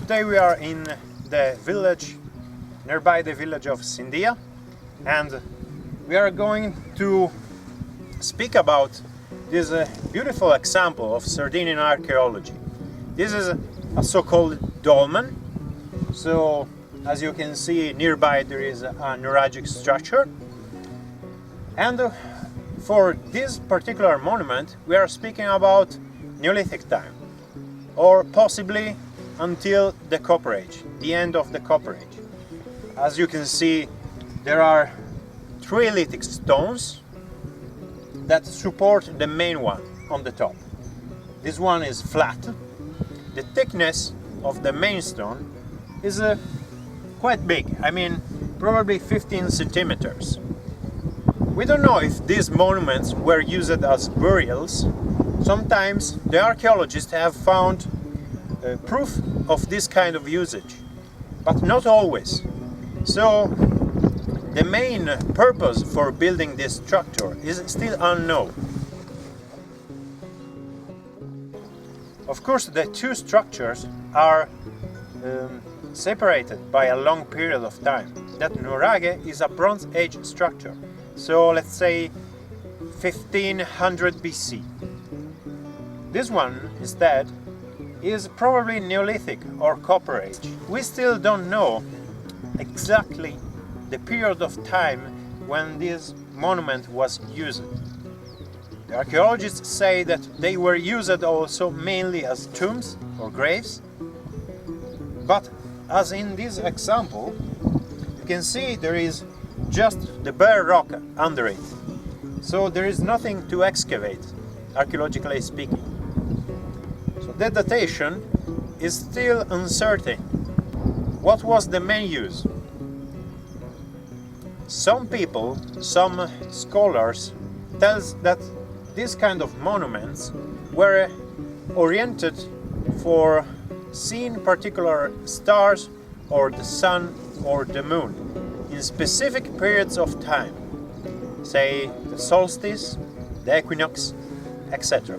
Today we are in the village, nearby the village of Sindia, and we are going to speak about this beautiful example of Sardinian archaeology. This is a so-called dolmen. So as you can see nearby there is a neuralgic structure, and for this particular monument we are speaking about Neolithic time, or possibly until the Copper Age, the end of the Copper Age. As you can see, there are three lithic stones that support the main one on the top. This one is flat. The thickness of the main stone is quite big, I mean probably 15 centimeters. We don't know if these monuments were used as burials. Sometimes the archaeologists have found proof of this kind of usage, but not always. So the main purpose for building this structure is still unknown. Of course, the two structures are separated by a long period of time. That nuraghe is a Bronze Age structure, so let's say 1500 BC. This one, instead, is probably Neolithic or Copper Age. We still don't know exactly the period of time when this monument was used. The archaeologists say that they were used also mainly as tombs or graves, but as in this example, you can see there is just the bare rock under it, so there is nothing to excavate, archaeologically speaking. So the datation is still uncertain. What was the main use? Some people, some scholars, tell us that these kind of monuments were oriented for seeing particular stars or the sun or the moon in specific periods of time, say the solstice, the equinox, etc.